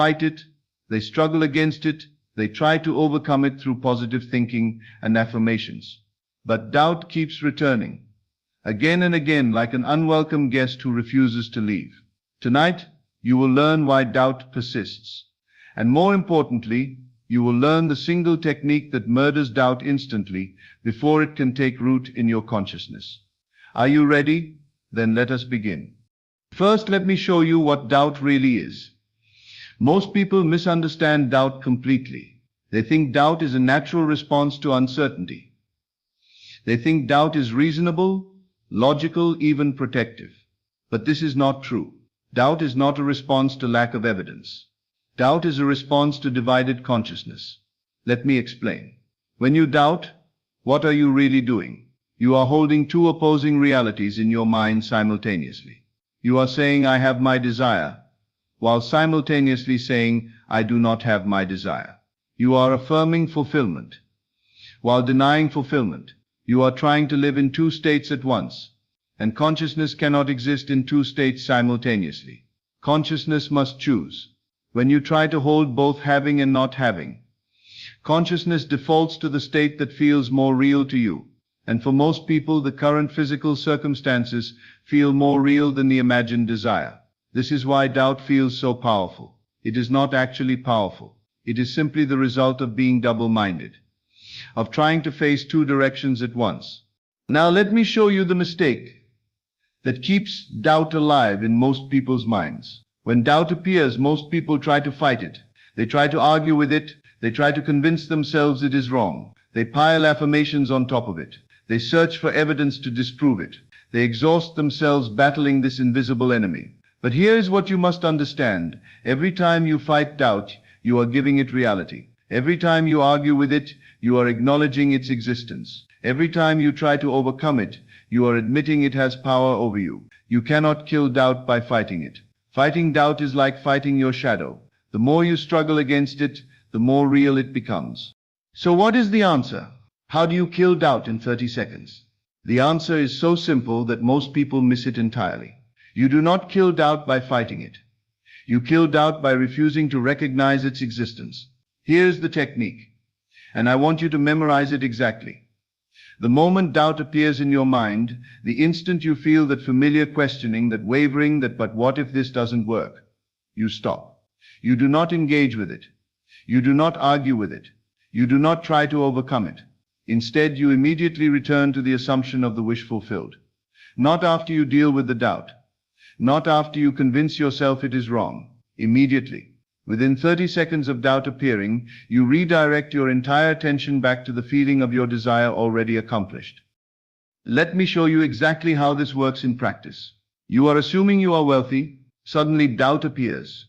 fight it, they struggle against it, they try to overcome it through positive thinking and affirmations. But doubt keeps returning, again and again, like an unwelcome guest who refuses to leave. Tonight, you will learn why doubt persists. And more importantly, you will learn the single technique that murders doubt instantly before it can take root in your consciousness. Are you ready? Then let us begin. First, let me show you what doubt really is. Most people misunderstand doubt completely. They think doubt is a natural response to uncertainty. They think doubt is reasonable, logical, even protective. But this is not true. Doubt is not a response to lack of evidence. Doubt is a response to divided consciousness. Let me explain. When you doubt, what are you really doing? You are holding two opposing realities in your mind simultaneously. You are saying, I have my desire, while simultaneously saying, I do not have my desire. You are affirming fulfillment, while denying fulfillment. You are trying to live in two states at once, and consciousness cannot exist in two states simultaneously. Consciousness must choose. When you try to hold both having and not having, consciousness defaults to the state that feels more real to you. And for most people, the current physical circumstances feel more real than the imagined desire. This is why doubt feels so powerful. It is not actually powerful. It is simply the result of being double-minded, of trying to face two directions at once. Now let me show you the mistake that keeps doubt alive in most people's minds. When doubt appears, most people try to fight it. They try to argue with it. They try to convince themselves it is wrong. They pile affirmations on top of it. They search for evidence to disprove it. They exhaust themselves battling this invisible enemy. But here is what you must understand. Every time you fight doubt, you are giving it reality. Every time you argue with it, you are acknowledging its existence. Every time you try to overcome it, you are admitting it has power over you. You cannot kill doubt by fighting it. Fighting doubt is like fighting your shadow. The more you struggle against it, the more real it becomes. So what is the answer? How do you kill doubt in 30 seconds? The answer is so simple that most people miss it entirely. You do not kill doubt by fighting it. You kill doubt by refusing to recognize its existence. Here's the technique, and I want you to memorize it exactly. The moment doubt appears in your mind, the instant you feel that familiar questioning, that wavering, that but what if this doesn't work, you stop. You do not engage with it. You do not argue with it. You do not try to overcome it. Instead, you immediately return to the assumption of the wish fulfilled. Not after you deal with the doubt. Not after you convince yourself it is wrong. Immediately. Within 30 seconds of doubt appearing, you redirect your entire attention back to the feeling of your desire already accomplished. Let me show you exactly how this works in practice. You are assuming you are wealthy. Suddenly doubt appears.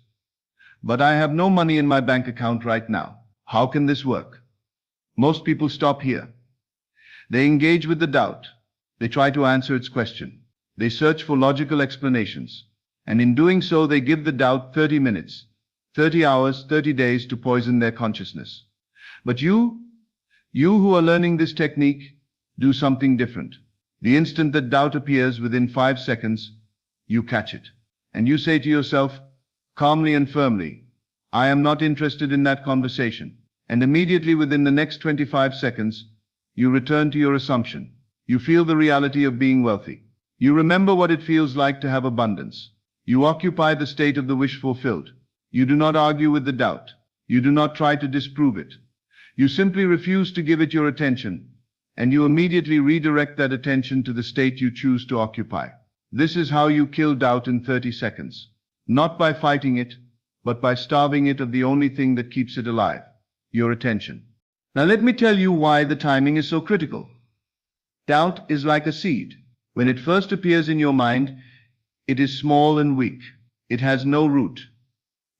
But I have no money in my bank account right now. How can this work? Most people stop here. They engage with the doubt. They try to answer its question. They search for logical explanations. And in doing so, they give the doubt 30 minutes, 30 hours, 30 days to poison their consciousness. But you who are learning this technique, do something different. The instant that doubt appears, within 5 seconds, you catch it. And you say to yourself, calmly and firmly, I am not interested in that conversation. And immediately within the next 25 seconds, you return to your assumption. You feel the reality of being wealthy. You remember what it feels like to have abundance. You occupy the state of the wish fulfilled. You do not argue with the doubt. You do not try to disprove it. You simply refuse to give it your attention, and you immediately redirect that attention to the state you choose to occupy. This is how you kill doubt in 30 seconds. Not by fighting it, but by starving it of the only thing that keeps it alive. Your attention. Now let me tell you why the timing is so critical. Doubt is like a seed. When it first appears in your mind, it is small and weak. It has no root.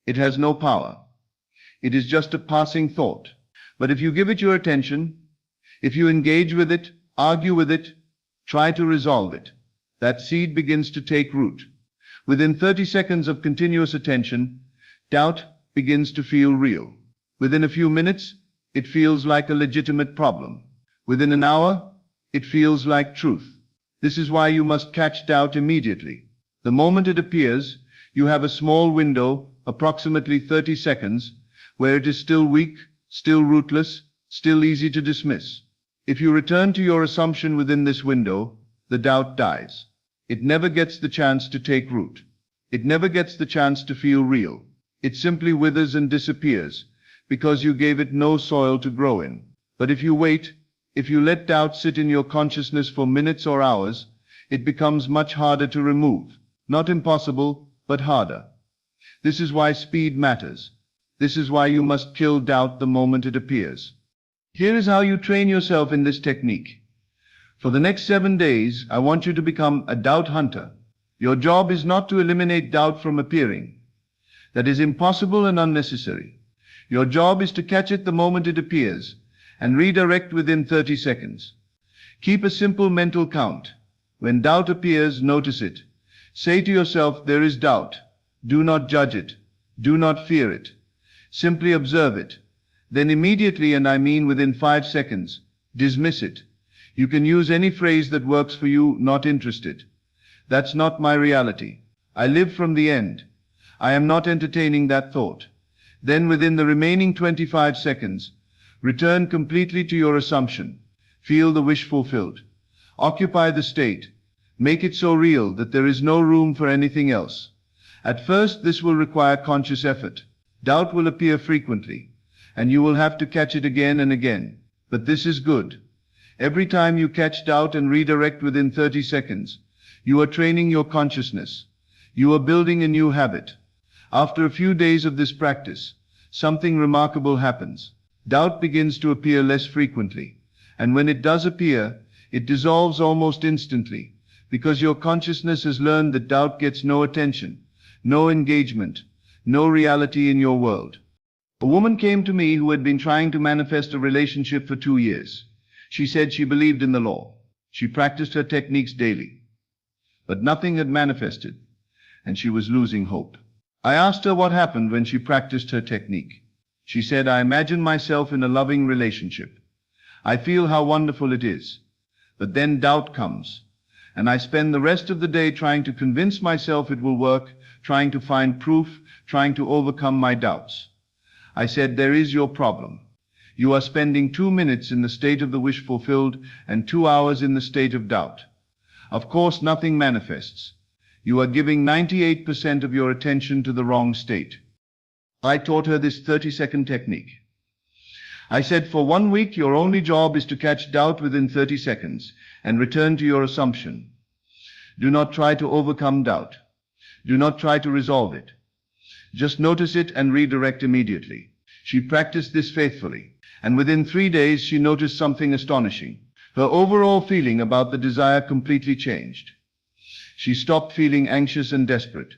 It has no power. It is just a passing thought. But if you give it your attention, if you engage with it, argue with it, try to resolve it, that seed begins to take root. Within 30 seconds of continuous attention, doubt begins to feel real. Within a few minutes, it feels like a legitimate problem. Within an hour, it feels like truth. This is why you must catch doubt immediately. The moment it appears, you have a small window, approximately 30 seconds, where it is still weak, still rootless, still easy to dismiss. If you return to your assumption within this window, the doubt dies. It never gets the chance to take root. It never gets the chance to feel real. It simply withers and disappears, because you gave it no soil to grow in. But if you wait, if you let doubt sit in your consciousness for minutes or hours, it becomes much harder to remove. Not impossible, but harder. This is why speed matters. This is why you must kill doubt the moment it appears. Here is how you train yourself in this technique. For the next 7 days, I want you to become a doubt hunter. Your job is not to eliminate doubt from appearing. That is impossible and unnecessary. Your job is to catch it the moment it appears and redirect within 30 seconds. Keep a simple mental count. When doubt appears, notice it. Say to yourself, there is doubt. Do not judge it. Do not fear it. Simply observe it. Then immediately, and I mean within 5 seconds, dismiss it. You can use any phrase that works for you, not interested. That's not my reality. I live from the end. I am not entertaining that thought. Then within the remaining 25 seconds, return completely to your assumption. Feel the wish fulfilled. Occupy the state. Make it so real that there is no room for anything else. At first, this will require conscious effort. Doubt will appear frequently, and you will have to catch it again and again. But this is good. Every time you catch doubt and redirect within 30 seconds, you are training your consciousness. You are building a new habit. After a few days of this practice, something remarkable happens. Doubt begins to appear less frequently, and when it does appear, it dissolves almost instantly, because your consciousness has learned that doubt gets no attention, no engagement, no reality in your world. A woman came to me who had been trying to manifest a relationship for 2 years. She said she believed in the law. She practiced her techniques daily. But nothing had manifested, and she was losing hope. I asked her what happened when she practiced her technique. She said, I imagine myself in a loving relationship. I feel how wonderful it is. But then doubt comes, and I spend the rest of the day trying to convince myself it will work, trying to find proof, trying to overcome my doubts. I said, there is your problem. You are spending 2 minutes in the state of the wish fulfilled and 2 hours in the state of doubt. Of course, nothing manifests. You are giving 98% of your attention to the wrong state. I taught her this 30-second technique. I said, for 1 week, your only job is to catch doubt within 30 seconds and return to your assumption. Do not try to overcome doubt. Do not try to resolve it. Just notice it and redirect immediately. She practiced this faithfully, and within 3 days she noticed something astonishing. Her overall feeling about the desire completely changed. She stopped feeling anxious and desperate.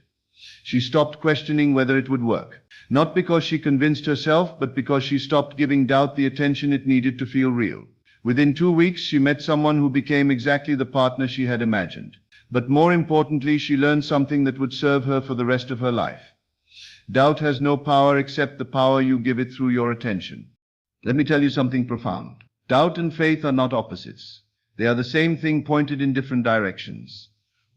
She stopped questioning whether it would work. Not because she convinced herself, but because she stopped giving doubt the attention it needed to feel real. Within 2 weeks, she met someone who became exactly the partner she had imagined. But more importantly, she learned something that would serve her for the rest of her life. Doubt has no power except the power you give it through your attention. Let me tell you something profound. Doubt and faith are not opposites. They are the same thing pointed in different directions.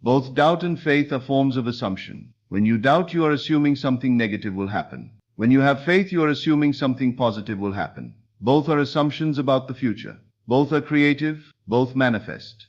Both doubt and faith are forms of assumption. When you doubt, you are assuming something negative will happen. When you have faith, you are assuming something positive will happen. Both are assumptions about the future. Both are creative. Both manifest.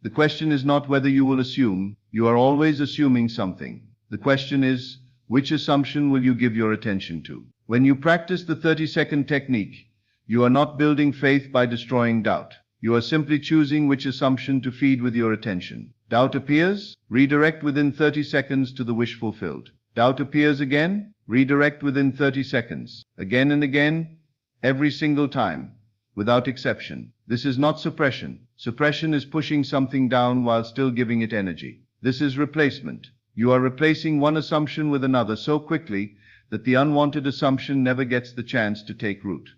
The question is not whether you will assume. You are always assuming something. The question is, which assumption will you give your attention to? When you practice the 30-second technique, you are not building faith by destroying doubt. You are simply choosing which assumption to feed with your attention. Doubt appears, redirect within 30 seconds to the wish fulfilled. Doubt appears again, redirect within 30 seconds. Again and again, every single time, without exception. This is not suppression. Suppression is pushing something down while still giving it energy. This is replacement. You are replacing one assumption with another so quickly that the unwanted assumption never gets the chance to take root.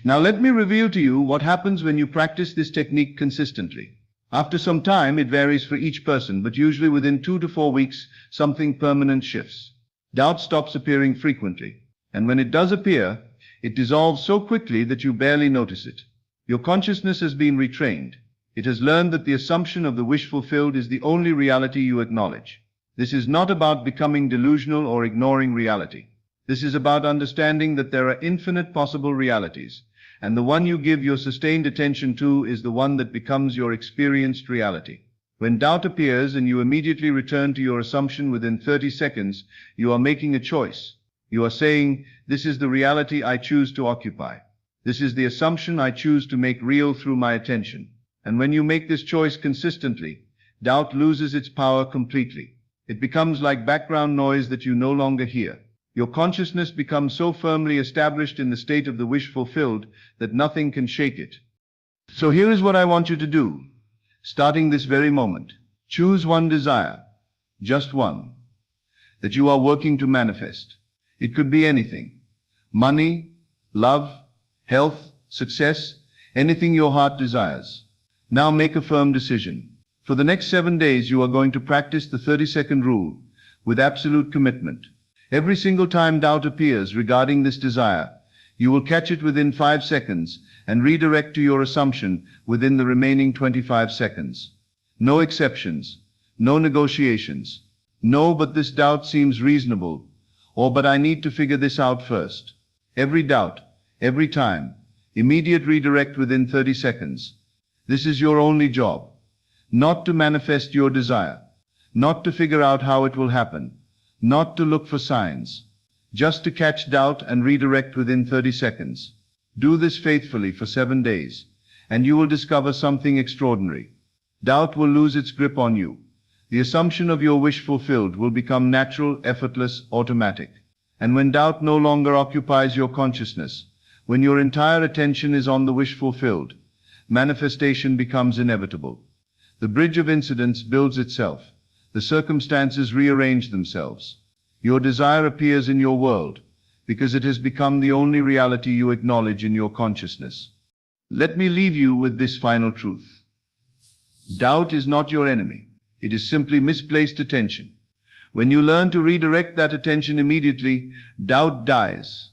Now let me reveal to you what happens when you practice this technique consistently. After some time, it varies for each person, but usually within 2 to 4 weeks, something permanent shifts. Doubt stops appearing frequently, and when it does appear, it dissolves so quickly that you barely notice it. Your consciousness has been retrained. It has learned that the assumption of the wish fulfilled is the only reality you acknowledge. This is not about becoming delusional or ignoring reality. This is about understanding that there are infinite possible realities, and the one you give your sustained attention to is the one that becomes your experienced reality. When doubt appears and you immediately return to your assumption within 30 seconds, you are making a choice. You are saying, this is the reality I choose to occupy. This is the assumption I choose to make real through my attention. And when you make this choice consistently, doubt loses its power completely. It becomes like background noise that you no longer hear. Your consciousness becomes so firmly established in the state of the wish fulfilled that nothing can shake it. So here is what I want you to do. Starting this very moment, choose one desire, just one, that you are working to manifest. It could be anything. Money, love, health, success, anything your heart desires. Now make a firm decision. For the next 7 days, you are going to practice the 30-second rule with absolute commitment. Every single time doubt appears regarding this desire, you will catch it within 5 seconds and redirect to your assumption within the remaining 25 seconds. No exceptions, no negotiations. No, but this doubt seems reasonable, or but I need to figure this out first. Every doubt, every time, immediate redirect within 30 seconds. This is your only job. Not to manifest your desire, not to figure out how it will happen, not to look for signs, just to catch doubt and redirect within 30 seconds. Do this faithfully for 7 days, and you will discover something extraordinary. Doubt will lose its grip on you. The assumption of your wish fulfilled will become natural, effortless, automatic. And when doubt no longer occupies your consciousness, when your entire attention is on the wish fulfilled, manifestation becomes inevitable. The bridge of incidents builds itself. The circumstances rearrange themselves. Your desire appears in your world, because it has become the only reality you acknowledge in your consciousness. Let me leave you with this final truth. Doubt is not your enemy. It is simply misplaced attention. When you learn to redirect that attention immediately, doubt dies.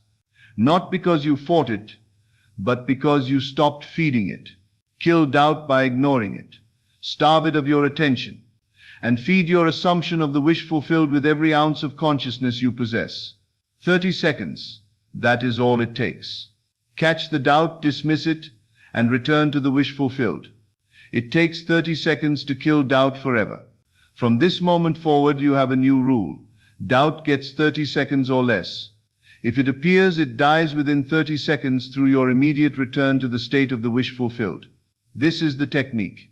Not because you fought it, but because you stopped feeding it. Kill doubt by ignoring it. Starve it of your attention, and feed your assumption of the wish fulfilled with every ounce of consciousness you possess. 30 seconds, that is all it takes. Catch the doubt, dismiss it, and return to the wish fulfilled. It takes 30 seconds to kill doubt forever. From this moment forward, you have a new rule. Doubt gets 30 seconds or less. If it appears, it dies within 30 seconds through your immediate return to the state of the wish fulfilled. This is the technique.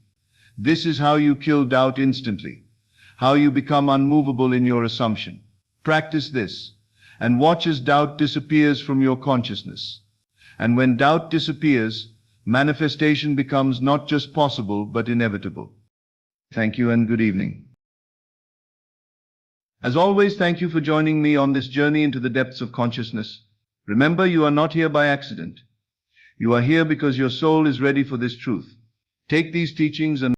This is how you kill doubt instantly, how you become unmovable in your assumption. Practice this, and watch as doubt disappears from your consciousness. And when doubt disappears, manifestation becomes not just possible, but inevitable. Thank you and good evening. As always, thank you for joining me on this journey into the depths of consciousness. Remember, you are not here by accident. You are here because your soul is ready for this truth. Take these teachings and